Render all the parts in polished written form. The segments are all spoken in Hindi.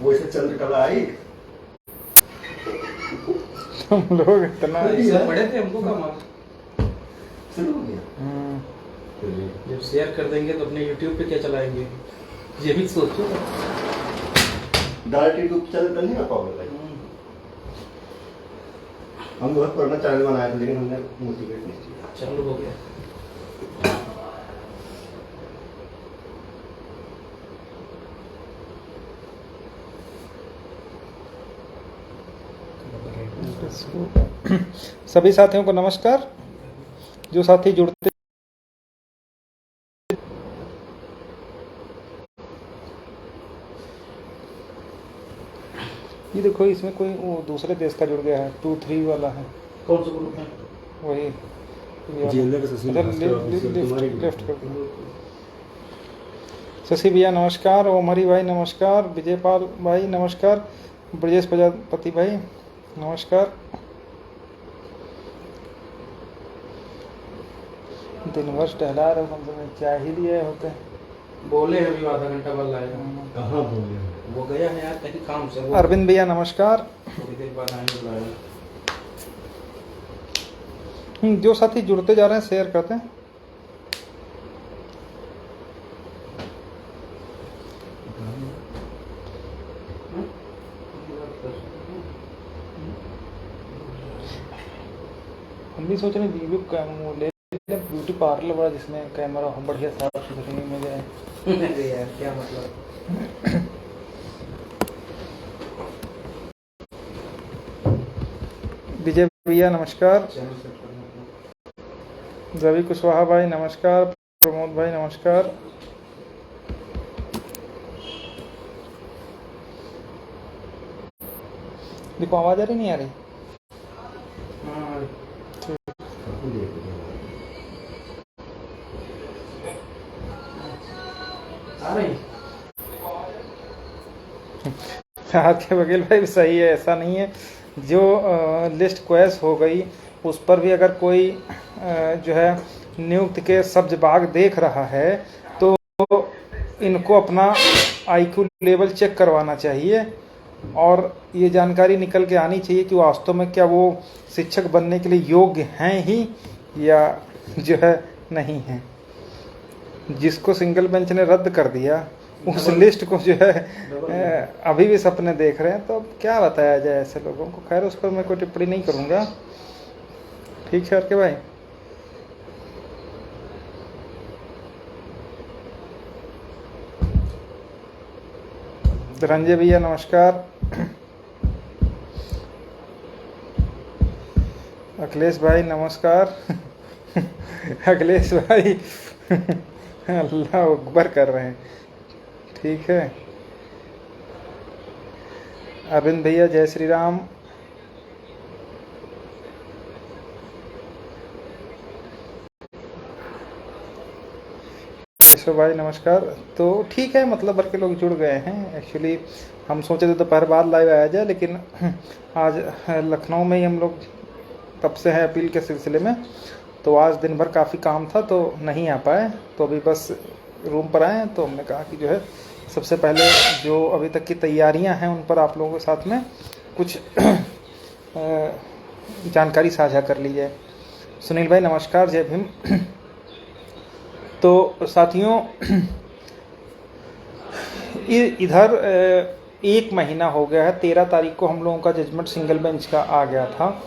वो इसे चंद्रकला आई। हम लोग इतना पढ़े थे, हमको क्या मालूम। शुरू हो गया। जब शेयर कर देंगे तो अपने YouTube पे क्या चलाएंगे, ये भी सोचो। डायरेक्ट यूट्यूब चैनल पर नहीं आ पाओगे भाई। हम बहुत पुराना चैनल बनाया था लेकिन हमने मोटिवेट नहीं किया। चालू हो गया। सभी साथियों को नमस्कार। जो साथी जुड़ते ये देखो, इसमें कोई वो दूसरे देश का जुड़ गया है, 2-3 वाला है। कौन सा ग्रुप है? वही लेफ्ट कर दो। शशि भैया नमस्कार, ओमहरी भाई नमस्कार, विजयपाल भाई नमस्कार, ब्रजेश प्रजापति भाई नमस्कार। दिन भर टहला रहे हो, कम से कम चाय ही लिए होते हैं। बोले अभी आधा घंटा बाद लाएगा। कहाँ बोले? वो गया है यार कहीं काम से। वो अरविंद भैया नमस्कार। थोड़ी देर बाद आएंगे, बुलाएगा। जो साथी जुड़ते जा रहे हैं शेयर करते हैं। हम भी सोच रहे हैं वीवो ले ब्यूटी पार्लर वाला जिसमें कैमरा हो, बढ़िया साफ सुथरी में जाए। अरे यार क्या मतलब। विजय भैया नमस्कार, चैनल सेट करना। रवि कुशवाहा भाई नमस्कार, प्रमोद भाई नमस्कार। देखो आवाज आ रही नहीं आ रही? आ रही। आपके वकील भाई भी सही है, ऐसा नहीं है। जो लिस्ट क्वेश हो गई उस पर भी अगर कोई जो है नियुक्त के सब्ज बाग देख रहा है तो इनको अपना आईक्यू लेवल चेक करवाना चाहिए और ये जानकारी निकल के आनी चाहिए कि वास्तव में क्या वो शिक्षक बनने के लिए योग्य हैं ही या जो है नहीं हैं। जिसको सिंगल बेंच ने रद्द कर दिया उस लिस्ट को जो है अभी भी सपने देख रहे हैं, तो अब क्या बताया जाए ऐसे लोगों को। खैर उस पर मैं कोई टिप्पणी नहीं करूंगा। ठीक है के भाई। रंजय भैया नमस्कार, अखिलेश भाई नमस्कार। अखिलेश भाई अल्लाह अकबर कर रहे हैं। ठीक है। अरविंद भैया जय श्री राम। केशव भाई नमस्कार। तो ठीक है, मतलब भर के लोग जुड़ गए हैं। एक्चुअली हम सोचे थे दोपहर बाद लाइव आया जाए, लेकिन आज लखनऊ में ही हम लोग तब से हैं अपील के सिलसिले में, तो आज दिन भर काफ़ी काम था तो नहीं आ पाए। तो अभी बस रूम पर आए तो हमने कहा कि जो है सबसे पहले जो अभी तक की तैयारियां हैं उन पर आप लोगों के साथ में कुछ जानकारी साझा कर ली जाए। सुनील भाई नमस्कार, जय भीम। तो साथियों इधर 1 महीना हो गया है, 13 तारीख को हम लोगों का जजमेंट सिंगल बेंच का आ गया था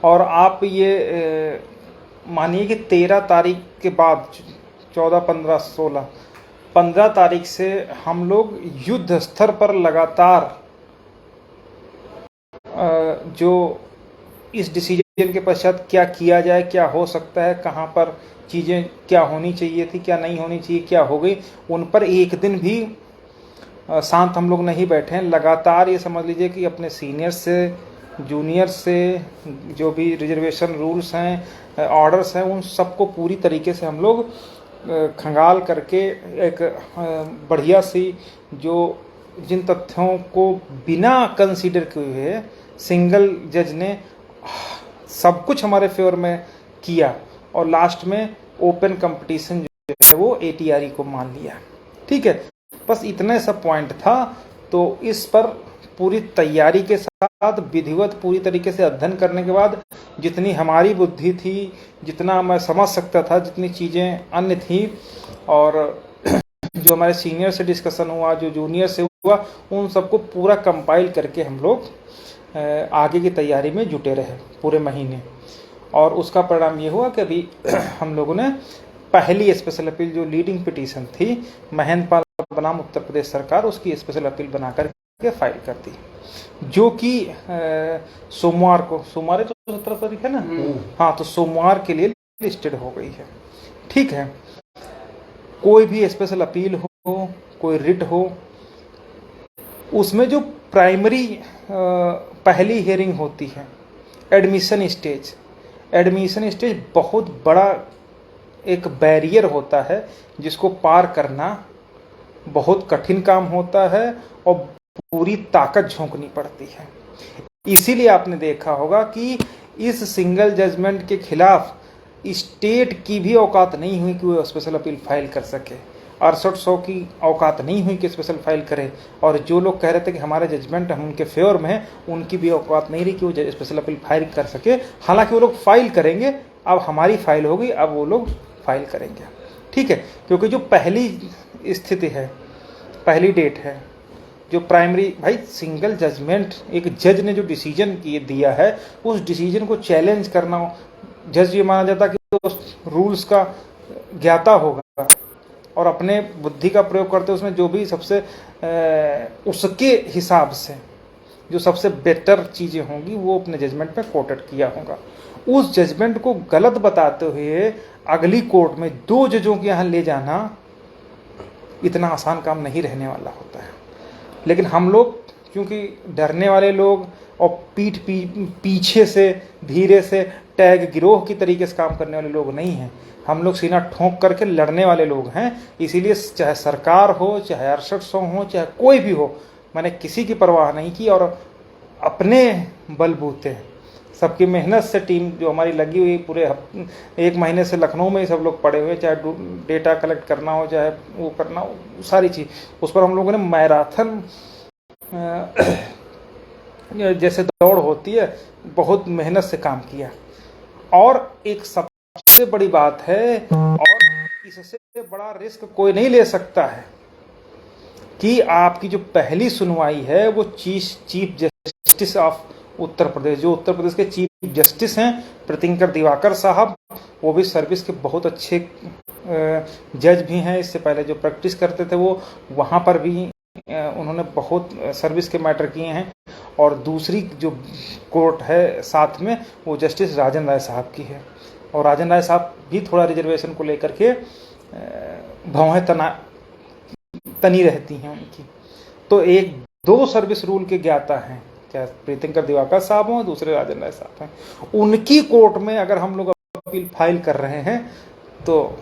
और आप ये मानिए कि 13 तारीख के बाद 14, 15, 16, 15 तारीख से हम लोग युद्ध स्तर पर लगातार जो इस डिसीजन के पश्चात क्या किया जाए, क्या हो सकता है, कहाँ पर चीज़ें क्या होनी चाहिए थी, क्या नहीं होनी चाहिए, क्या हो गई, उन पर एक दिन भी शांत हम लोग नहीं बैठे हैं। लगातार ये समझ लीजिए कि अपने सीनियर से, जूनियर से, जो भी रिजर्वेशन रूल्स हैं, ऑर्डर्स हैं, उन सबको पूरी तरीके से हम लोग खंगाल करके एक बढ़िया सी जो जिन तथ्यों को बिना कंसीडर किए हुए सिंगल जज ने सब कुछ हमारे फेवर में किया और लास्ट में ओपन कंपटीशन जो है वो ATRE को मान लिया। ठीक है, बस इतने सब पॉइंट था। तो इस पर पूरी तैयारी के साथ विधिवत पूरी तरीके से अध्ययन करने के बाद जितनी हमारी बुद्धि थी, जितना मैं समझ सकता था, जितनी चीज़ें अन्य थी, और जो हमारे सीनियर से डिस्कशन हुआ, जो जूनियर से हुआ, उन सबको पूरा कंपाइल करके हम लोग आगे की तैयारी में जुटे रहे पूरे महीने। और उसका परिणाम ये हुआ कि अभी हम लोगों ने पहली स्पेशल अपील जो लीडिंग पिटीशन थी महेंद्र पाल बनाम उत्तर प्रदेश सरकार, उसकी स्पेशल अपील बना करके फाइल कर दी, जो कि सोमवार को, सोमवार तो 17 तारीख है ना, हाँ, तो सोमवार के लिए लिस्टेड हो गई है। ठीक है, कोई भी स्पेशल अपील हो, कोई रिट हो, उसमें जो प्राइमरी पहली हियरिंग होती है एडमिशन स्टेज, एडमिशन स्टेज बहुत बड़ा एक बैरियर होता है जिसको पार करना बहुत कठिन काम होता है और पूरी ताकत झोंकनी पड़ती है। इसीलिए आपने देखा होगा कि इस सिंगल जजमेंट के खिलाफ स्टेट की भी औकात नहीं हुई कि वो स्पेशल अपील फाइल कर सके, 6800 की औकात नहीं हुई कि स्पेशल फाइल करे, और जो लोग कह रहे थे कि हमारे जजमेंट हम उनके फेवर में है, उनकी भी औकात नहीं रही कि वो स्पेशल अपील फाइल कर सके। हालांकि वो लोग फाइल करेंगे, अब हमारी फाइल होगी, अब वो लोग फाइल करेंगे। ठीक है, क्योंकि जो पहली स्थिति है, पहली डेट है, जो प्राइमरी, भाई सिंगल जजमेंट, एक जज ने जो डिसीजन दिया है उस डिसीजन को चैलेंज करना, जज ये माना जाता कि उस रूल्स का ज्ञाता होगा और अपने बुद्धि का प्रयोग करते उसमें जो भी सबसे उसके हिसाब से जो सबसे बेटर चीज़ें होंगी वो अपने जजमेंट में कोटेड किया होगा। उस जजमेंट को गलत बताते हुए अगली कोर्ट में 2 जजों के यहाँ ले जाना इतना आसान काम नहीं रहने वाला होता है। लेकिन हम लोग क्योंकि डरने वाले लोग और पीछे से धीरे से टैग गिरोह की तरीके से काम करने वाले लोग नहीं हैं, हम लोग सीना ठोंक करके लड़ने वाले लोग हैं। इसीलिए चाहे सरकार हो, चाहे 6800 हो, चाहे कोई भी हो, मैंने किसी की परवाह नहीं की और अपने बलबूते सबकी मेहनत से टीम जो हमारी लगी हुई पूरे 1 महीने से लखनऊ में ही सब लोग पड़े हुए, चाहे डेटा कलेक्ट करना हो, चाहे वो करना हो, सारी चीज़ उस पर हम लोगों ने मैराथन जैसे दौड़ होती है, बहुत मेहनत से काम किया। और एक सबसे बड़ी बात है, और इससे बड़ा रिस्क कोई नहीं ले सकता है कि आपकी जो पहली सुनवाई है वो chief justice of Uttar Pradesh, जो उत्तर प्रदेश के चीफ जस्टिस हैं प्रीतिंकर दिवाकर साहब, वो भी सर्विस के बहुत अच्छे जज भी हैं। इससे पहले जो प्रैक्टिस करते थे वो वहाँ पर भी उन्होंने बहुत सर्विस के मैटर किए हैं। और दूसरी जो कोर्ट है साथ में वो जस्टिस राजन राय साहब की है, और राजन राय साहब भी थोड़ा रिजर्वेशन को लेकर के भौहें तनी रहती हैं उनकी। तो 1-2 सर्विस रूल के ज्ञाता हैं, चाहे प्रीतिंकर दिवाकर साहब हों, दूसरे राजन राय साहब हैं। उनकी कोर्ट में अगर हम लोग अपील फाइल कर रहे हैं तो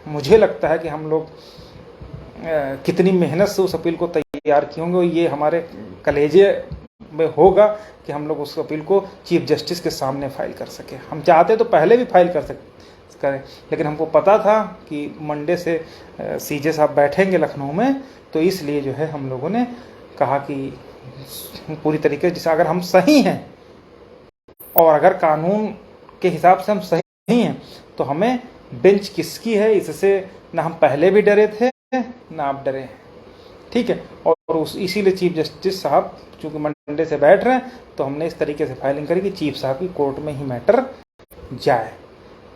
मुझे लगता है कि हम लोग कितनी मेहनत से उस अपील को तैयार किए होंगे, ये हमारे कलेजे में होगा कि हम लोग उस अपील को चीफ जस्टिस के सामने फाइल कर सके। हम चाहते तो पहले भी फाइल करें, लेकिन हमको पता था कि मंडे से सीजे साहब बैठेंगे लखनऊ में, तो इसलिए जो है हम लोगों ने कहा कि पूरी तरीके से अगर हम सही हैं और अगर कानून के हिसाब से हम सही हैं तो हमें बेंच किसकी है इससे ना हम पहले भी डरे थे ना आप डरे हैं। ठीक है, और इसीलिए चीफ जस्टिस साहब चूंकि मंडे से बैठ रहे हैं तो हमने इस तरीके से फाइलिंग करी कि चीफ साहब की कोर्ट में ही मैटर जाए,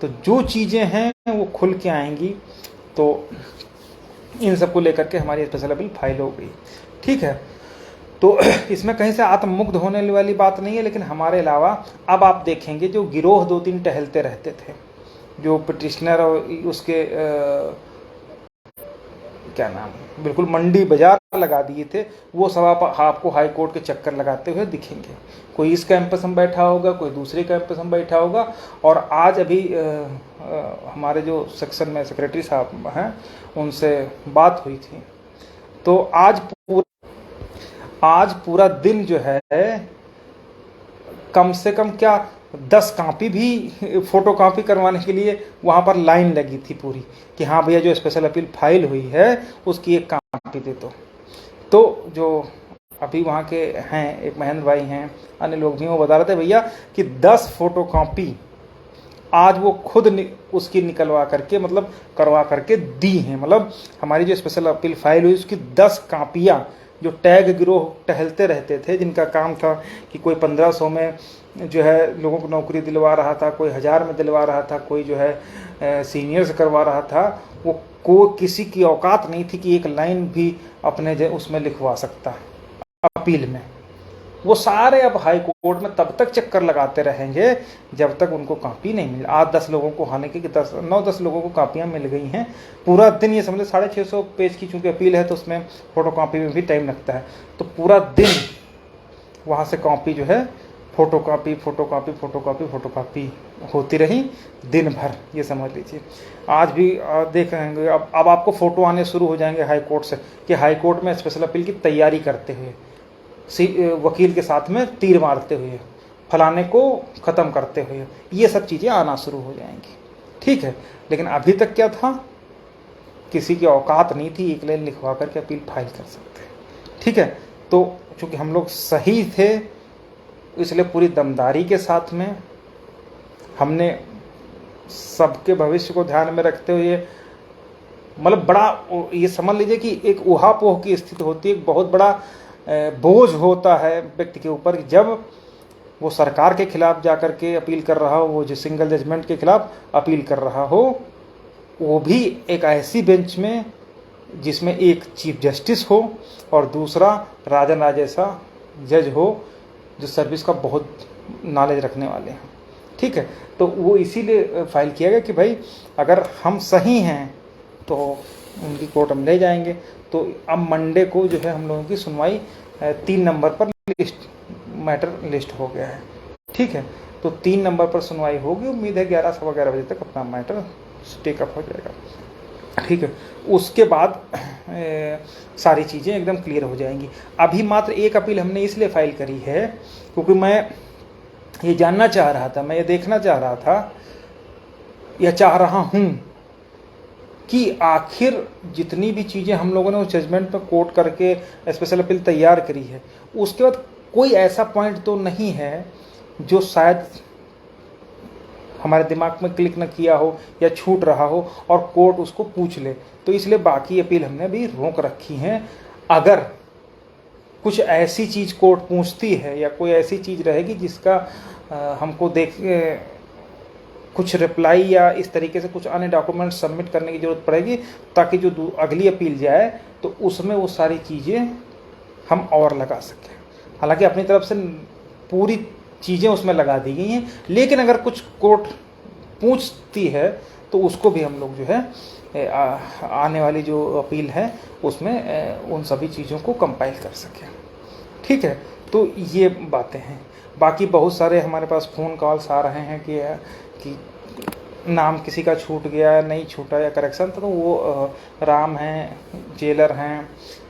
तो जो चीज़ें हैं वो खुल के आएंगी। तो इन सबको लेकर के हमारी स्पेशल अपील फाइल हो गई। ठीक है, तो इसमें कहीं से आत्ममुग्ध होने वाली बात नहीं है, लेकिन हमारे अलावा अब आप देखेंगे जो गिरोह 2-3 टहलते रहते थे, जो पिटिशनर और उसके क्या नाम, बिल्कुल मंडी बाजार लगा दिए थे, वो सब आपको हाई कोर्ट के चक्कर लगाते हुए दिखेंगे। कोई इस कैंपस में बैठा होगा, कोई दूसरे कैंपस में बैठा होगा। और आज अभी हमारे जो सेक्शन में सेक्रेटरी साहब हैं उनसे बात हुई थी, तो आज पूरा दिन जो है कम से कम क्या 10 कापी भी फोटो कॉपी करवाने के लिए वहाँ पर लाइन लगी थी पूरी कि हाँ भैया जो स्पेशल अपील फाइल हुई है उसकी एक कापी दे दो। तो जो अभी वहाँ के हैं, एक महेंद्र भाई हैं, अन्य लोग भी, वो बता रहे थे भैया कि 10 फोटोकॉपी आज वो खुद उसकी निकलवा करके, मतलब करवा करके दी हैं। मतलब हमारी जो स्पेशल अपील फाइल हुई उसकी 10 कापियाँ, जो टैग गिरोह टहलते रहते थे, जिनका काम था कि कोई 1500 में जो है लोगों को नौकरी दिलवा रहा था, कोई 1000 में दिलवा रहा था, कोई जो है सीनियर से करवा रहा था, वो किसी की औकात नहीं थी कि एक लाइन भी अपने उसमें लिखवा सकता अपील में। वो सारे अब हाई कोर्ट में तब तक चक्कर लगाते रहेंगे जब तक उनको कॉपी नहीं मिले। आज 10 लोगों को, हालांकि 9-10 लोगों को कापियाँ मिल गई हैं। पूरा दिन, ये समझ लो 650 पेज की चूँकि अपील है तो उसमें फ़ोटो कॉपी में भी टाइम लगता है, तो पूरा दिन वहाँ से कॉपी जो है फ़ोटो कॉपी होती रही दिन भर, ये समझ लीजिए। आज भी देख रहे हैं, अब आपको फ़ोटो आने शुरू हो जाएंगे हाई कोर्ट से कि हाई कोर्ट में स्पेशल अपील की तैयारी करते हुए, वकील के साथ में तीर मारते हुए, फलाने को ख़त्म करते हुए, ये सब चीज़ें आना शुरू हो जाएंगी। ठीक है, लेकिन अभी तक क्या था, किसी की औकात नहीं थी एक लाइन लिखवा करके अपील फाइल कर सकते। ठीक है, तो चूँकि हम लोग सही थे इसलिए पूरी दमदारी के साथ में हमने सबके भविष्य को ध्यान में रखते हुए, मतलब बड़ा ये समझ लीजिए कि एक ऊहापोह की स्थिति होती है, एक बहुत बड़ा बोझ होता है व्यक्ति के ऊपर जब वो सरकार के खिलाफ जाकर के अपील कर रहा हो, वो जो सिंगल जजमेंट के खिलाफ अपील कर रहा हो, वो भी एक ऐसी बेंच में जिसमें एक चीफ जस्टिस हो और दूसरा राजन राजेसा जज हो जो सर्विस का बहुत नॉलेज रखने वाले हैं। ठीक है, तो वो इसीलिए फाइल किया गया कि भाई अगर हम सही हैं तो उनकी कोर्ट हम ले जाएंगे। तो अब मंडे को जो है हम लोगों की सुनवाई 3 नंबर पर मैटर लिस्ट हो गया है। ठीक है, तो 3 नंबर पर सुनवाई होगी। उम्मीद है 11-11:15 बजे तक अपना मैटर टेकअप हो जाएगा। ठीक है, उसके बाद सारी चीज़ें एकदम क्लियर हो जाएंगी। अभी मात्र एक अपील हमने इसलिए फाइल करी है क्योंकि मैं ये जानना चाह रहा था, मैं ये देखना चाह रहा था या चाह रहा हूँ कि आखिर जितनी भी चीज़ें हम लोगों ने उस जजमेंट में कोट करके स्पेशल अपील तैयार करी है, उसके बाद कोई ऐसा पॉइंट तो नहीं है जो शायद हमारे दिमाग में क्लिक न किया हो या छूट रहा हो और कोर्ट उसको पूछ ले। तो इसलिए बाकी अपील हमने भी रोक रखी हैं। अगर कुछ ऐसी चीज़ कोर्ट पूछती है या कोई ऐसी चीज़ रहेगी जिसका हमको कुछ रिप्लाई या इस तरीके से कुछ अन्य डॉक्यूमेंट सबमिट करने की ज़रूरत पड़ेगी ताकि जो अगली अपील जाए तो उसमें वो सारी चीज़ें हम और लगा सकें। हालांकि अपनी तरफ से पूरी चीज़ें उसमें लगा दी गई हैं, लेकिन अगर कुछ कोर्ट पूछती है तो उसको भी हम लोग जो है आने वाली जो अपील है उसमें उन सभी चीज़ों को कंपाइल कर सकें। ठीक है, तो ये बातें हैं। बाकी बहुत सारे हमारे पास फ़ोन कॉल्स आ रहे हैं कि नाम किसी का छूट गया, नहीं छूटा या करेक्शन, तो वो राम हैं, जेलर हैं,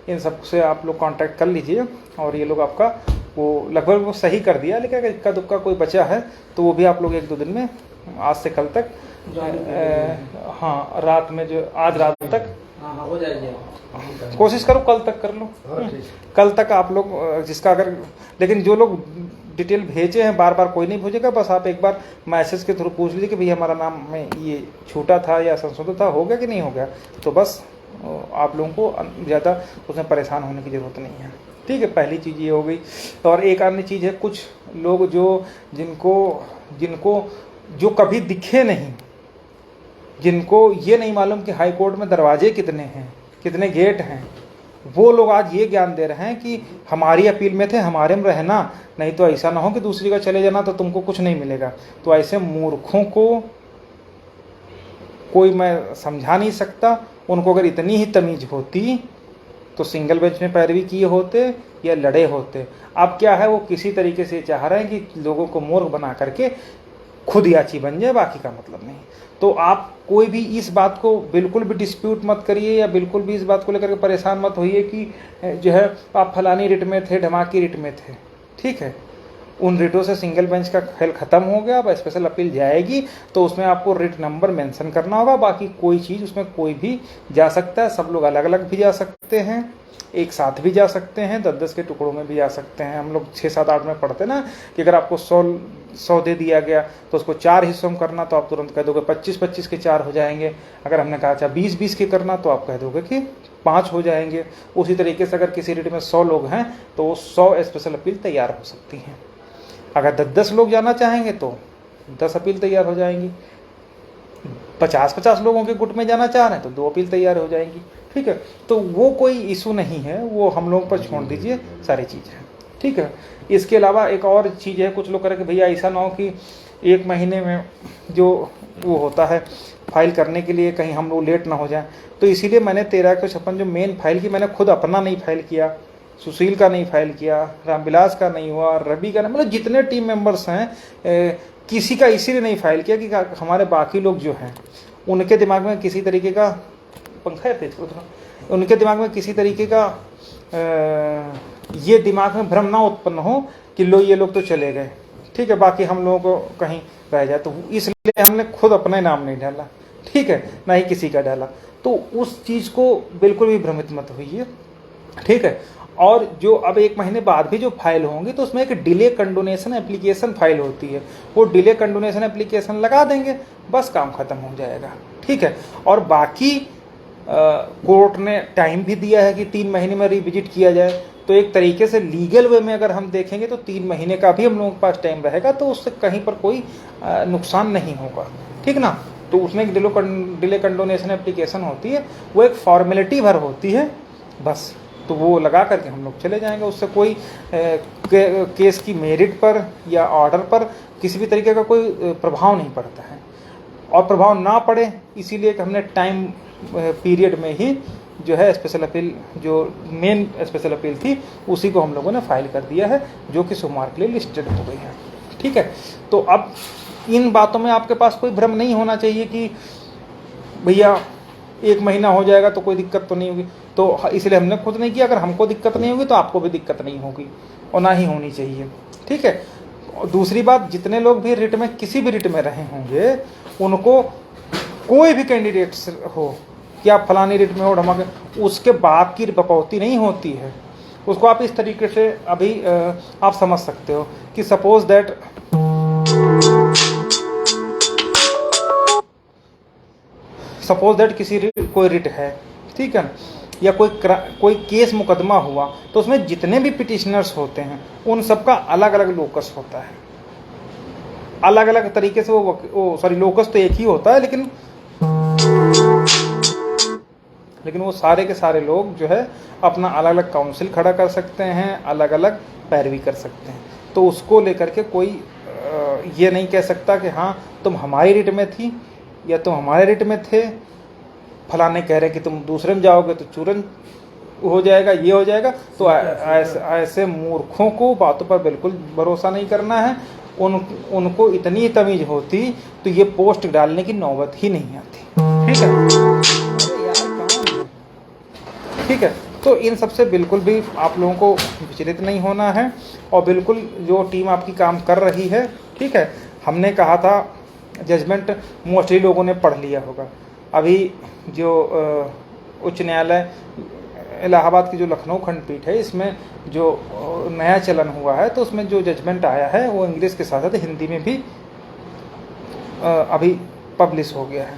इन सब से आप लोग कांटेक्ट कर लीजिए और ये लोग आपका वो लगभग वो सही कर दिया, लेकिन अगर इक्का दुक्का कोई बचा है तो वो भी आप लोग 1-2 दिन में, आज से कल तक, हाँ रात में, जो आज रात तक हो जाएगी, कोशिश करो कल तक कर लो। कल तक आप लोग जिसका अगर, लेकिन जो लोग डिटेल भेजे हैं बार बार कोई नहीं भेजेगा, बस आप एक बार मैसेज के थ्रू पूछ लीजिए कि भैया हमारा नाम में ये छूटा था या संशोधित था, हो गया कि नहीं हो गया, तो बस आप लोगों को ज़्यादा उसमें परेशान होने की ज़रूरत नहीं है। ठीक है, पहली चीज़ ये हो गई। और एक अन्य चीज़ है, कुछ लोग जिनको जो कभी दिखे नहीं, जिनको ये नहीं मालूम कि हाई कोर्ट में दरवाजे कितने हैं, कितने गेट हैं, वो लोग आज ये ज्ञान दे रहे हैं कि हमारी अपील में थे, हमारे में रहना, नहीं तो ऐसा ना हो कि दूसरी जगह चले जाना तो तुमको कुछ नहीं मिलेगा। तो ऐसे मूर्खों को कोई मैं समझा नहीं सकता। उनको अगर इतनी ही तमीज़ होती तो सिंगल बेंच में पैरवी किए होते या लड़े होते। अब क्या है, वो किसी तरीके से चाह रहे हैं कि लोगों को मूर्ख बना करके खुद याची बन जाए, बाकी का मतलब नहीं। तो आप कोई भी इस बात को बिल्कुल भी डिस्प्यूट मत करिए या बिल्कुल भी इस बात को लेकर के परेशान मत होइए कि जो है आप फलानी रिट में थे, ढमाकी रिट में थे। ठीक है, उन रिटों से सिंगल बेंच का खेल खत्म हो गया, अब स्पेशल अपील जाएगी तो उसमें आपको रिट नंबर मेंशन करना होगा। बाकी कोई चीज़ उसमें कोई भी जा सकता है, सब लोग अलग अलग भी जा सकते हैं, एक साथ भी जा सकते हैं, 10-10 के टुकड़ों में भी जा सकते हैं। हम लोग 6-7-8 में पढ़ते ना कि अगर आपको 100 दे दिया गया तो उसको 4 हिस्सों में करना, तो आप तुरंत कह दोगे 25-25 के 4 हो जाएंगे। अगर हमने कहा अच्छा 20-20 के करना, तो आप कह दोगे कि 5 हो जाएंगे। उसी तरीके से अगर किसी रिट में 100 लोग हैं तो वो 100 स्पेशल अपील तैयार हो सकती हैं। अगर 10-10 लोग जाना चाहेंगे तो 10 अपील तैयार हो जाएंगी। 50-50 लोगों के गुट में जाना चाह रहे हैं तो 2 अपील तैयार हो जाएंगी। ठीक है, तो वो कोई इशू नहीं है, वो हम लोगों पर छोड़ दीजिए सारी चीज़ें। ठीक है, इसके अलावा एक और चीज़ है, कुछ लोग कह रहे कि भैया ऐसा ना हो कि 1 महीने में जो वो होता है फाइल करने के लिए कहीं हम लोग लेट ना हो जाए, तो इसीलिए मैंने 1356 जो मेन फाइल की, मैंने खुद अपना नहीं फाइल किया, सुशील का नहीं फाइल किया, रामविलास का नहीं हुआ, रवि का नहीं, मतलब जितने टीम मेंबर्स हैं किसी का इसीलिए नहीं फाइल किया कि हमारे बाकी लोग जो हैं उनके दिमाग में किसी तरीके का पंखा है तेज, उनके दिमाग में किसी तरीके का ये दिमाग में भ्रम ना उत्पन्न हो कि लो ये लोग तो चले गए, ठीक है, बाकी हम लोगों को कहीं रह जाए, तो इसलिए हमने खुद अपना नाम नहीं डाला, ठीक है, ना ही किसी का डाला। तो उस चीज़ को बिल्कुल भी भ्रमित मत होइए, ठीक है। और जो अब 1 महीने बाद भी जो फाइल होंगी तो उसमें एक डिले कंडोनेशन एप्लीकेशन फाइल होती है, वो डिले कंडोनेशन एप्लीकेशन लगा देंगे, बस काम खत्म हो जाएगा, ठीक है। और बाकी कोर्ट ने टाइम भी दिया है कि 3 महीने में रिविजिट किया जाए, तो एक तरीके से लीगल वे में अगर हम देखेंगे तो 3 महीने का भी हम लोगों के पास टाइम रहेगा, तो उससे कहीं पर कोई नुकसान नहीं होगा, ठीक ना। तो उसमें एक डिले कंडोनेशन एप्लीकेशन होती है, वो एक फॉर्मेलिटी भर होती है बस, तो वो लगा करके हम लोग चले जाएंगे, उससे कोई केस की मेरिट पर या ऑर्डर पर किसी भी तरीके का कोई प्रभाव नहीं पड़ता है। और प्रभाव ना पड़े इसीलिए कि हमने टाइम पीरियड में ही जो है स्पेशल अपील, जो मेन स्पेशल अपील थी उसी को हम लोगों ने फाइल कर दिया है, जो कि सोमवार के लिए लिस्टेड हो गई है, ठीक है। तो अब इन बातों में आपके पास कोई भ्रम नहीं होना चाहिए कि भैया 1 महीना हो जाएगा तो कोई दिक्कत तो नहीं होगी, तो इसलिए हमने खुद नहीं किया। अगर हमको दिक्कत नहीं होगी तो आपको भी दिक्कत नहीं होगी और ना ही होनी चाहिए, ठीक है। और दूसरी बात, जितने लोग भी रिट में किसी भी रिट में रहे होंगे उनको कोई भी कैंडिडेट हो कि आप फलानी रिट में हो ढमाके, उसके बाप की बपौती नहीं होती है। उसको आप इस तरीके से अभी आप समझ सकते हो कि सपोज दैट किसी कोई रिट है, ठीक है, या कोई केस मुकदमा हुआ, तो उसमें जितने भी पिटिशनर्स होते हैं उन सबका अलग अलग लोकस होता है, अलग अलग तरीके से वो सॉरी लोकस तो एक ही होता है, लेकिन वो सारे के सारे लोग जो है अपना अलग अलग काउंसिल खड़ा कर सकते हैं, अलग अलग पैरवी कर सकते हैं। तो उसको लेकर के कोई ये नहीं कह सकता कि हाँ तुम हमारी रिट में थी या तुम हमारे रिट में थे, फलाने कह रहे कि तुम दूसरे में जाओगे तो चूरन हो जाएगा, ये हो जाएगा। तो ऐसे मूर्खों को बातों पर बिल्कुल भरोसा नहीं करना है। उनको इतनी तमीज होती तो ये पोस्ट डालने की नौबत ही नहीं आती, ठीक है, ठीक है। तो इन सबसे बिल्कुल भी आप लोगों को विचलित नहीं होना है, और बिल्कुल जो टीम आपकी काम कर रही है, ठीक है। हमने कहा था जजमेंट मोस्टली लोगों ने पढ़ लिया होगा। अभी जो उच्च न्यायालय इलाहाबाद की जो लखनऊ खंडपीठ है, इसमें जो नया चलन हुआ है, तो उसमें जो जजमेंट आया है वो इंग्लिश के साथ साथ हिंदी में भी अभी पब्लिश हो गया है,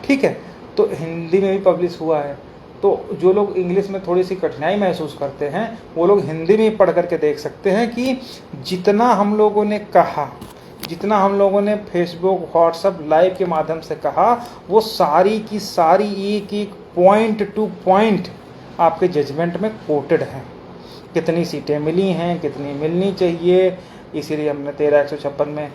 ठीक है। तो हिंदी में भी पब्लिश हुआ है, तो जो लोग इंग्लिश में थोड़ी सी कठिनाई महसूस करते हैं वो लोग हिंदी में पढ़ करके देख सकते हैं कि जितना हम लोगों ने कहा, जितना हम लोगों ने फेसबुक व्हाट्सएप लाइव के माध्यम से कहा, वो सारी की सारी एक एक पॉइंट टू पॉइंट आपके जजमेंट में कोटेड है। कितनी सीटें मिली हैं, कितनी मिलनी चाहिए, इसीलिए हमने 13-156 में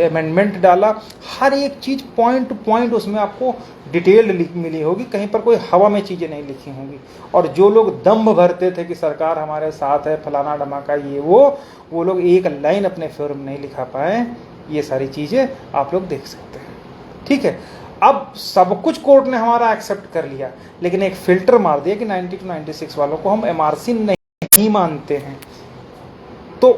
अमेंडमेंट डाला। हर एक चीज़ पॉइंट टू पॉइंट उसमें आपको डिटेल्ड मिली होगी, कहीं पर कोई हवा में चीज़ें नहीं लिखी होंगी। और जो लोग दम्भ भरते थे कि सरकार हमारे साथ है, फलाना धमाका ये वो लोग एक लाइन अपने फेवर में नहीं लिखा पाए। ये सारी चीज़ें आप लोग देख सकते हैं, ठीक है। अब सब कुछ कोर्ट ने हमारा एक्सेप्ट कर लिया, लेकिन एक फिल्टर मार दिया कि 90 to 96 वालों को हम MRC नहीं मानते हैं। तो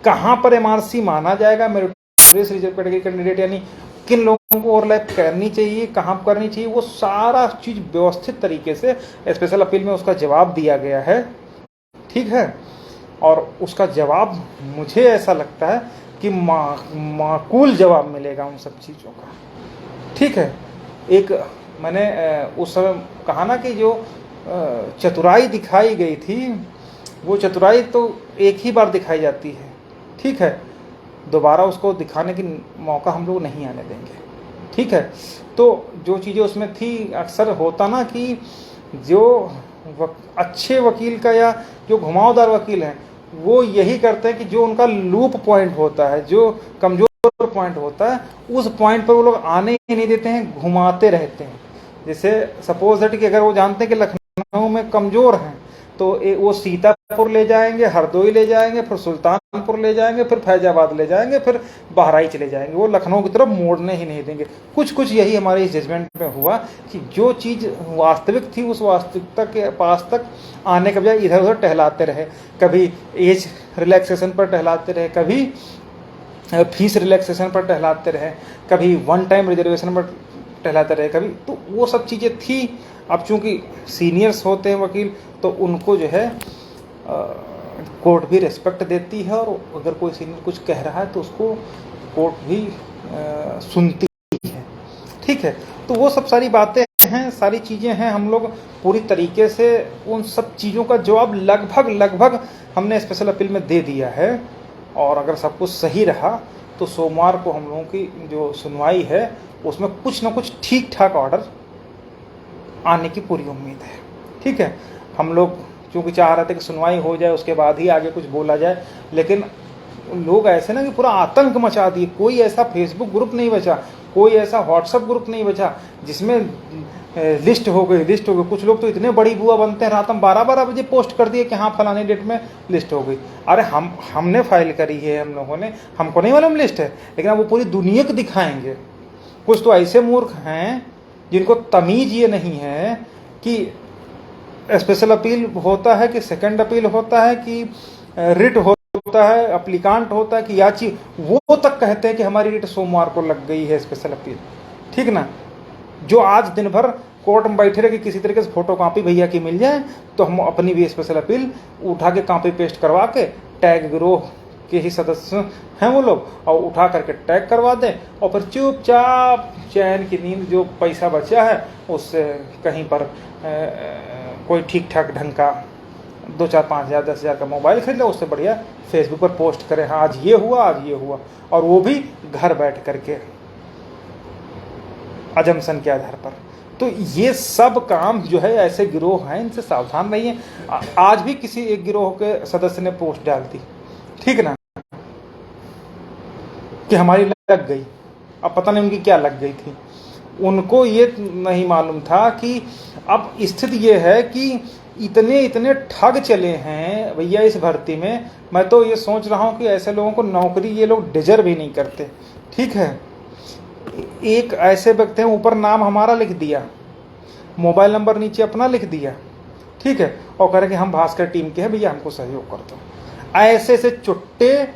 कहाँ पर एमआरसी माना जाएगा, मेरिटोरियस रिजर्व कैटेगरी कैंडिडेट, यानी किन लोगों को ओवरलैप करनी चाहिए, कहाँ करनी चाहिए, वो सारा चीज़ व्यवस्थित तरीके से स्पेशल अपील में उसका जवाब दिया गया है। ठीक है, और उसका जवाब मुझे ऐसा लगता है कि माकूल जवाब मिलेगा उन सब चीज़ों का। ठीक है, एक मैंने उस समय कहा ना कि जो चतुराई दिखाई गई थी, वो चतुराई तो एक ही बार दिखाई जाती है। ठीक है, दोबारा उसको दिखाने की मौका हम लोग नहीं आने देंगे। ठीक है, तो जो चीज़ें उसमें थी, अक्सर होता ना कि जो अच्छे वकील का या जो घुमावदार वकील हैं वो यही करते हैं कि जो उनका लूप पॉइंट होता है, जो कमज़ोर पॉइंट होता है, उस पॉइंट पर वो लोग आने ही नहीं देते हैं, घुमाते रहते हैं। जैसे सपोज दैट कि अगर वो जानते हैं कि लखनऊ में कमज़ोर हैं तो वो सीतापुर ले जाएंगे, हरदोई ले जाएंगे, फिर सुल्तानपुर ले जाएंगे, फिर फैजाबाद ले जाएंगे, फिर बहराइच ले जाएंगे, वो लखनऊ की तरफ मोड़ने ही नहीं देंगे। कुछ यही हमारे इस जजमेंट में हुआ कि जो चीज़ वास्तविक थी उस वास्तविकता के पास तक आने के बजाय इधर उधर टहलाते रहे। कभी एज रिलैक्सेशन पर टहलाते रहे, कभी फीस रिलैक्सेशन पर टहलाते रहे, कभी वन टाइम रिजर्वेशन पर टहलाते रहे, कभी, तो वो सब चीज़ें थी। अब चूँकि सीनियर्स होते हैं वकील तो उनको जो है कोर्ट भी रिस्पेक्ट देती है, और अगर कोई सीनियर कुछ कह रहा है तो उसको कोर्ट भी सुनती है। ठीक है, तो वो सब सारी बातें हैं, सारी चीज़ें हैं। हम लोग पूरी तरीके से उन सब चीज़ों का जवाब लगभग हमने स्पेशल अपील में दे दिया है, और अगर सब कुछ सही रहा तो सोमवार को हम लोगों की जो सुनवाई है उसमें कुछ ना कुछ ठीक ठाक ऑर्डर आने की पूरी उम्मीद है। ठीक है, हम लोग क्योंकि चाह रहे थे कि सुनवाई हो जाए उसके बाद ही आगे कुछ बोला जाए, लेकिन लोग ऐसे ना कि पूरा आतंक मचा दिए। कोई ऐसा फेसबुक ग्रुप नहीं बचा, कोई ऐसा व्हाट्सएप ग्रुप नहीं बचा जिसमें लिस्ट हो गई। कुछ लोग तो इतने बड़ी बुआ बनते हैं, रात में 12-12 बजे पोस्ट कर दिए कि हाँ फलानी डेट में लिस्ट हो गई। अरे हमने फाइल करी है, हम लोगों ने, हमको नहीं मालूम लिस्ट है, लेकिन अब वो पूरी दुनिया को दिखाएंगे। कुछ तो ऐसे मूर्ख हैं जिनको तमीज़ ये नहीं है कि स्पेशल अपील होता है कि सेकंड अपील होता है कि रिट होता है, अप्लीकांट होता है कि याची, वो तक कहते हैं कि हमारी रिट सोमवार को लग गई है स्पेशल अपील। ठीक ना, जो आज दिन भर कोर्ट में बैठे रहे कि किसी तरीके से फोटो कॉपी भैया की मिल जाए तो हम अपनी भी स्पेशल अपील उठा के कॉपी पेस्ट करवा के टैग गिरोह के ही सदस्य हैं वो लोग, और उठा करके टैग करवा दें, और फिर चुपचाप चैन की नींद, जो पैसा बचा है उससे कहीं पर कोई ठीक ठाक ढंग का 2-4-5 हज़ार 10,000 का मोबाइल खरीद लो, उससे बढ़िया फेसबुक पर पोस्ट करें, हाँ आज ये हुआ, और वो भी घर बैठ करके अजम्पशन के आधार पर। तो ये सब काम जो है ऐसे गिरोह हैं, इनसे सावधान रहिए। आज भी किसी एक गिरोह के सदस्य ने पोस्ट डाल दी, ठीक ना, कि हमारी लग गई। अब पता नहीं उनकी क्या लग गई थी, उनको ये नहीं मालूम था कि अब स्थिति ये है कि इतने ठग चले हैं भैया इस भर्ती में। मैं तो ये सोच रहा हूँ कि ऐसे लोगों को नौकरी ये लोग डिजर्व ही नहीं करते। ठीक है, एक ऐसे व्यक्ति हैं, ऊपर नाम हमारा लिख दिया, मोबाइल नंबर नीचे अपना लिख दिया, ठीक है, और कह रहे कि हम भास्कर टीम के हैं भैया, हमको सहयोग कर दो। ऐसे से चुट्टे